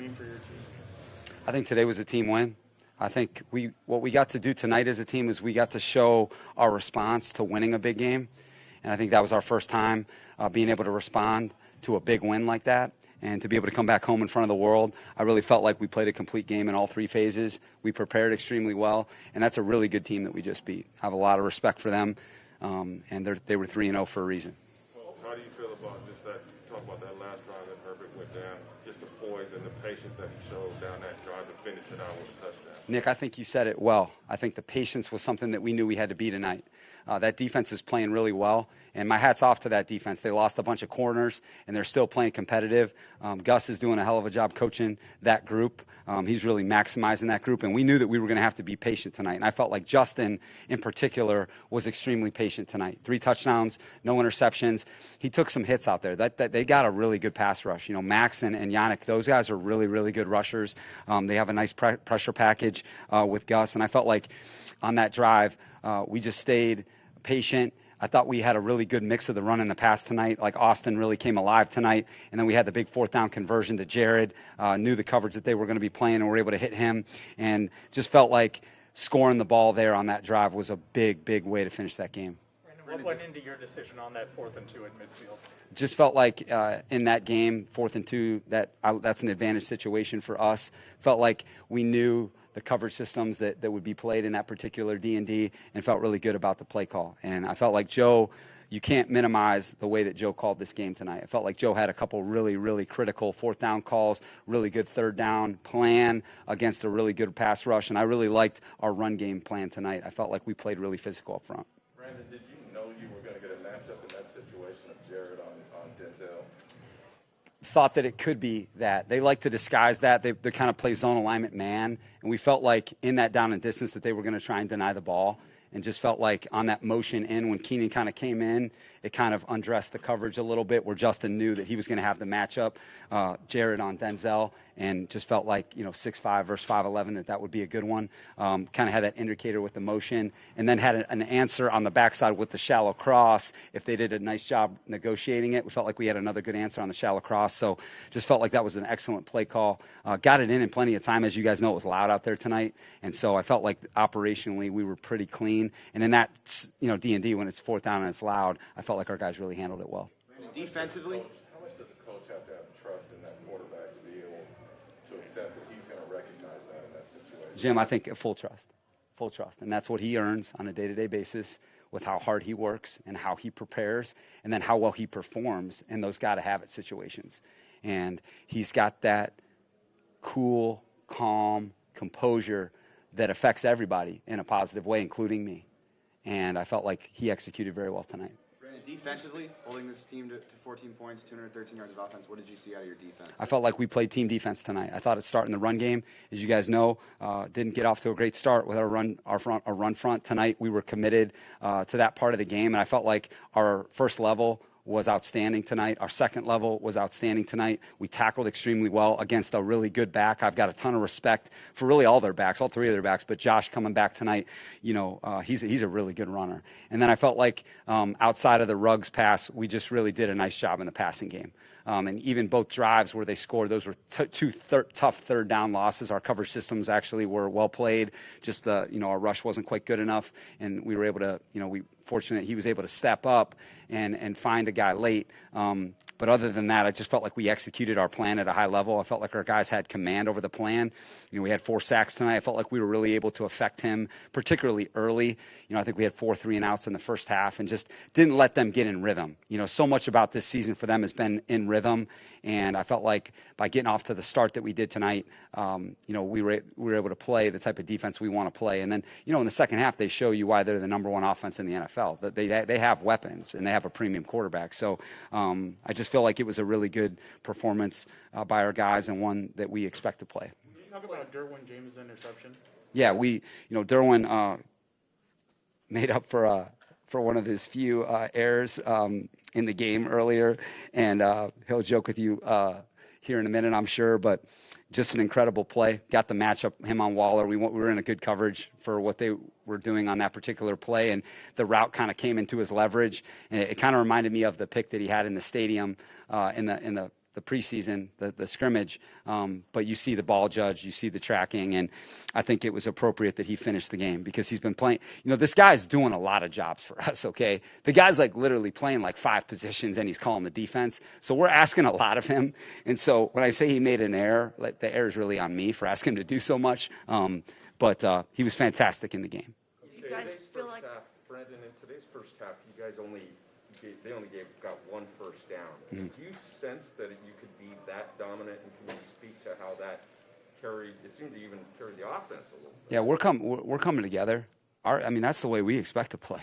mean for your team? I think today was a team win. I think what we got to do tonight as a team is we got to show our response to winning a big game. And I think that was our first time being able to respond to a big win like that. And to be able to come back home in front of the world, I really felt like we played a complete game in all three phases. We prepared extremely well, and that's a really good team that we just beat. I have a lot of respect for them, and they were 3-0 for a reason. Well, how do you feel about just that? You talk about that last drive that Herbert went down, just the poise and the patience that he showed down that drive to finish it out with a touchdown. Nick, I think you said it well. I think the patience was something that we knew we had to be tonight. That defense is playing really well, and my hat's off to that defense. They lost a bunch of corners, and they're still playing competitive. Gus is doing a hell of a job coaching that group. He's really maximizing that group, and we knew that we were going to have to be patient tonight. And I felt like Justin, in particular, was extremely patient tonight. 3 touchdowns, no interceptions. He took some hits out there. That they got a really good pass rush. You know, Max and Yannick, those guys are really, really good rushers. They have a nice pressure package with Gus, and I felt like on that drive, we just stayed patient. I thought we had a really good mix of the run and the pass tonight. Like Austin really came alive tonight. And then we had the big 4th down conversion to Jared. Knew the coverage that they were going to be playing and were able to hit him. And just felt like scoring the ball there on that drive was a big, big way to finish that game. Brandon, what went into your decision on that 4th and 2 at midfield? Just felt like in that game, 4th and 2, that's an advantage situation for us. Felt like we knew the coverage systems that would be played in that particular D&D and felt really good about the play call. And I felt like Joe, you can't minimize the way that Joe called this game tonight. I felt like Joe had a couple really, really critical 4th down calls, really good 3rd down plan against a really good pass rush, and I really liked our run game plan tonight. I felt like we played really physical up front. Brandon, did you know you were going to get a matchup in that situation of Jared on Denzel? Thought that it could be that. They like to disguise that. They kind of play zone alignment man, and we felt like in that down and distance that they were going to try and deny the ball, and just felt like on that motion in when Keenan kind of came in, it kind of undressed the coverage a little bit where Justin knew that he was going to have the matchup, Jared on Denzel, and just felt like, 6'5" versus 5'11", that would be a good one. Kind of had that indicator with the motion, and then had an answer on the backside with the shallow cross. If they did a nice job negotiating it, we felt like we had another good answer on the shallow cross. So just felt like that was an excellent play call. Got it in plenty of time. As you guys know, it was loud out there tonight, and so I felt like operationally we were pretty clean. And in that, D&D, when it's 4th down and it's loud, I felt like our guys really handled it well. Defensively, How much does a coach have to have trust in that quarterback to be able to accept that he's going to recognize that in that situation? Jim, I think full trust. And that's what he earns on a day-to-day basis with how hard he works and how he prepares and then how well he performs in those got-to-have-it situations. And he's got that cool, calm composure that affects everybody in a positive way, including me. And I felt like he executed very well tonight. Brandon, defensively, holding this team to 14 points, 213 yards of offense, what did you see out of your defense? I felt like we played team defense tonight. I thought it started in the run game. As you guys know, didn't get off to a great start with our run front tonight. We were committed to that part of the game, and I felt like our first level was outstanding tonight. Our second level was outstanding tonight. We tackled extremely well against a really good back. I've got a ton of respect for really all their backs, all 3 of their backs, but Josh coming back tonight, he's a really good runner. And then I felt like outside of the Ruggs pass, we just really did a nice job in the passing game. And even both drives where they scored, those were two tough 3rd down losses. Our coverage systems actually were well played. Just, our rush wasn't quite good enough, and we were able to, fortunate he was able to step up and find a guy late. But other than that, I just felt like we executed our plan at a high level. I felt like our guys had command over the plan. We had 4 sacks tonight. I felt like we were really able to affect him, particularly early. I think we had 4 3-and-outs in the first half and just didn't let them get in rhythm. So much about this season for them has been in rhythm. And I felt like by getting off to the start that we did tonight, we were able to play the type of defense we want to play. And then, in the second half, they show you why they're the number 1 offense in the NFL. That they have weapons and they have a premium quarterback. So I just feel like it was a really good performance by our guys and one that we expect to play. Can you talk about Derwin James' interception? Yeah, Derwin made up for one of his few errors in the game earlier, and he'll joke with you here in a minute, I'm sure, but just an incredible play. Got the matchup, him on Waller. We were in a good coverage for what they were doing on that particular play, and the route kind of came into his leverage. And it kind of reminded me of the pick that he had in the stadium in the the preseason, the scrimmage, but you see the ball judge, you see the tracking, and I think it was appropriate that he finished the game because he's been playing. This guy's doing a lot of jobs for us, okay? The guy's like literally playing like 5 positions, and he's calling the defense. So we're asking a lot of him. And so when I say he made an error, like the error is really on me for asking him to do so much. But he was fantastic in the game. You guys feel like Brandon, in today's first half, you guys got 1 first down. Mm-hmm. Do you sense that you could be that dominant, and can you speak to how that carried? It seemed to even carry the offense a little bit. Yeah, we're coming together. That's the way we expect to play.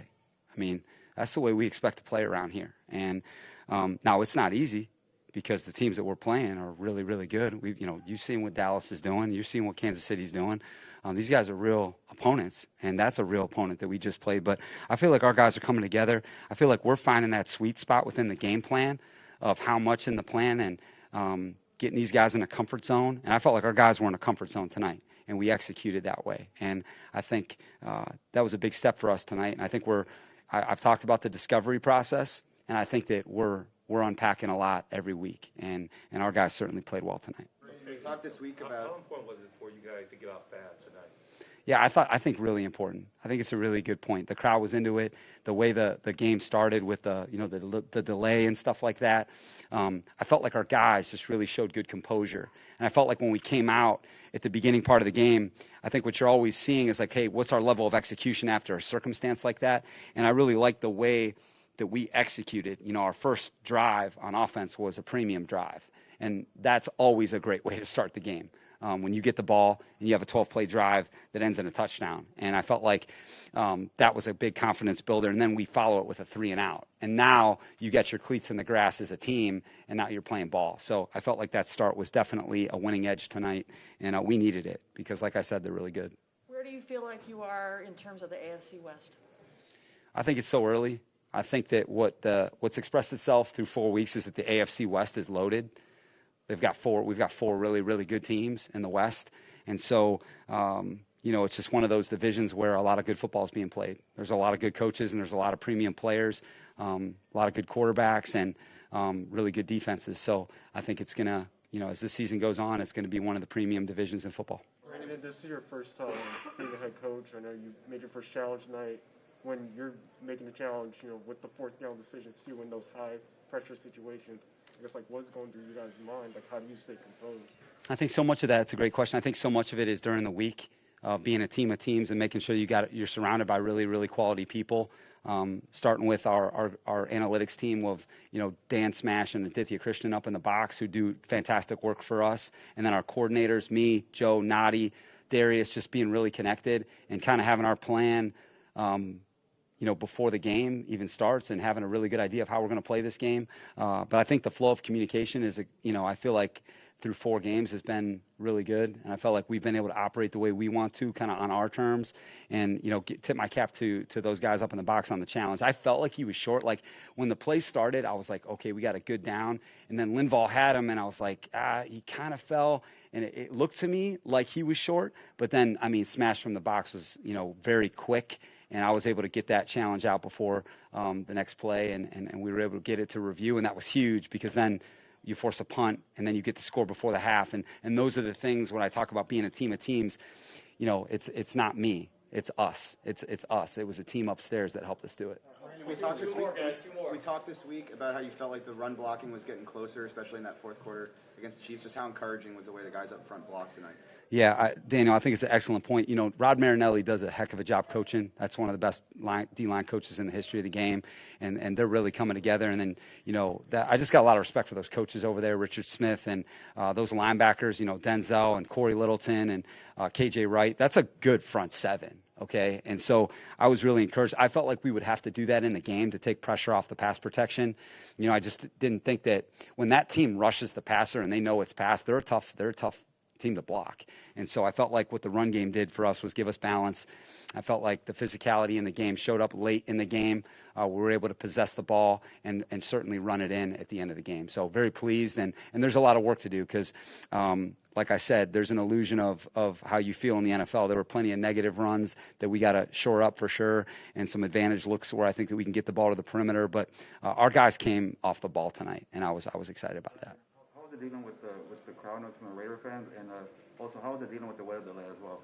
That's the way we expect to play around here. And now it's not easy because the teams that we're playing are really, really good. You've seen what Dallas is doing. You've seen what Kansas City's doing. These guys are real opponents, and that's a real opponent that we just played. But I feel like our guys are coming together. I feel like we're finding that sweet spot within the game plan of how much in the plan and getting these guys in a comfort zone. And I felt like our guys were in a comfort zone tonight, and we executed that way. And I think that was a big step for us tonight. And I think I've talked about the discovery process, and I think that we're unpacking a lot every week. And our guys certainly played well tonight. We talked this week about How important was it for you guys to get off fast tonight? Yeah, I think really important. I think it's a really good point. The crowd was into it. The way the game started with the delay and stuff like that. I felt like our guys just really showed good composure. And I felt like when we came out at the beginning part of the game, I think what you're always seeing is like, hey, what's our level of execution after a circumstance like that? And I really liked the way that we executed. Our first drive on offense was a premium drive. And that's always a great way to start the game. When you get the ball and you have a 12-play drive that ends in a touchdown. And I felt like that was a big confidence builder. And then we follow it with a 3-and-out. And now you get your cleats in the grass as a team, and now you're playing ball. So I felt like that start was definitely a winning edge tonight, and we needed it because, like I said, they're really good. where do you feel like you are in terms of the AFC West? I think it's so early. I think that what's expressed itself through 4 weeks is that the AFC West is loaded. We've got four really, really good teams in the West. And so, it's just one of those divisions where a lot of good football is being played. There's a lot of good coaches and there's a lot of premium players, a lot of good quarterbacks and really good defenses. So I think it's going to, as this season goes on, it's going to be one of the premium divisions in football. Brandon, this is your first time being the head coach. I know you made your first challenge tonight. When you're making a challenge, with the fourth down decisions too, in those high pressure situations, I guess, what's going through you guys' mind? How do you stay composed? I think so much of that, it's a great question. I think so much of it is during the week, being a team of teams and making sure you're surrounded by really, really quality people. Starting with our analytics team of, Dan Smash and Aditya Christian up in the box who do fantastic work for us. And then our coordinators, me, Joe, Nadi, Darius, just being really connected and kind of having our plan, before the game even starts and having a really good idea of how we're going to play this game. But I think the flow of communication is, I feel like through 4 games has been really good. And I felt like we've been able to operate the way we want to, kind of on our terms. And, tip my cap to those guys up in the box on the challenge. I felt like he was short. Like when the play started, I was like, okay, we got a good down. And then Linval had him, and I was like, he kind of fell. And it looked to me like he was short. But then, Smash from the box was, very quick. And I was able to get that challenge out before the next play, and we were able to get it to review, and that was huge because then you force a punt, and then you get the score before the half. And those are the things when I talk about being a team of teams, it's not me. It's us. It's us. It was a team upstairs that helped us do it. We talked this week about how you felt like the run blocking was getting closer, especially in that fourth quarter against the Chiefs. Just how encouraging was the way the guys up front blocked tonight? Yeah, Daniel, I think it's an excellent point. Rod Marinelli does a heck of a job coaching. That's one of the best D-line coaches in the history of the game, and they're really coming together. And then, I just got a lot of respect for those coaches over there, Richard Smith, and those linebackers, Denzel and Corey Littleton and KJ Wright. That's a good front seven. Okay, and so I was really encouraged. I felt like we would have to do that in the game to take pressure off the pass protection. I just didn't think that when that team rushes the passer and they know it's pass, they're a tough team to block. And so I felt like what the run game did for us was give us balance. I felt like the physicality in the game showed up late in the game. We were able to possess the ball and certainly run it in at the end of the game. So very pleased, and there's a lot of work to do because, like I said, there's an illusion of how you feel in the NFL. There were plenty of negative runs that we got to shore up for sure, and some advantage looks where I think that we can get the ball to the perimeter. But our guys came off the ball tonight, and I was excited about that. How it dealing with the crowd noise from the Raider fans, and also how was it dealing with the weather delay as well?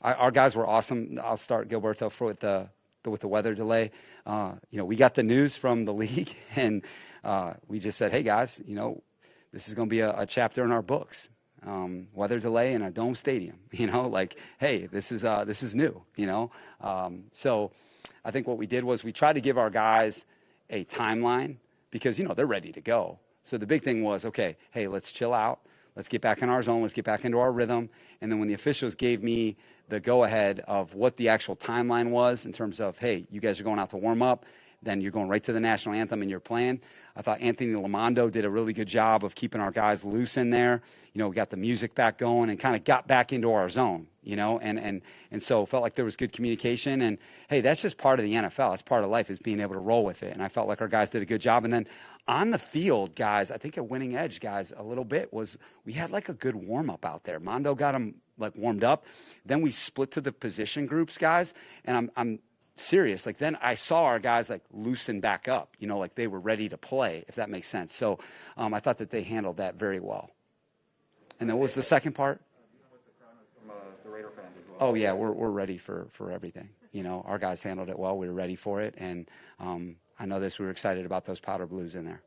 Our guys were awesome. I'll start Gilberto with the weather delay. We got the news from the league, and we just said, hey guys, this is going to be a chapter in our books. Weather delay in a dome stadium. Hey, this is new. So I think what we did was we tried to give our guys a timeline because they're ready to go. So the big thing was, okay, hey, let's chill out. Let's get back in our zone. Let's get back into our rhythm. And then when the officials gave me the go-ahead of what the actual timeline was in terms of, hey, you guys are going out to warm up, then you're going right to the national anthem and you're playing. I thought Anthony Lamondo did a really good job of keeping our guys loose in there. We got the music back going and kind of got back into our zone, and so felt like there was good communication. And, hey, that's just part of the NFL. That's part of life is being able to roll with it. And I felt like our guys did a good job. And then on the field, guys, I think a winning edge, guys, a little bit was we had like a good warm-up out there. Mondo got them like warmed up. Then we split to the position groups, guys, and I'm serious. Like then I saw our guys like loosen back up, like they were ready to play, if that makes sense. So I thought that they handled that very well. And then what was the second part? From the Raider fans as well. Oh yeah, we're ready for everything. Our guys handled it well. We were ready for it, and I know this. We were excited about those powder blues in there.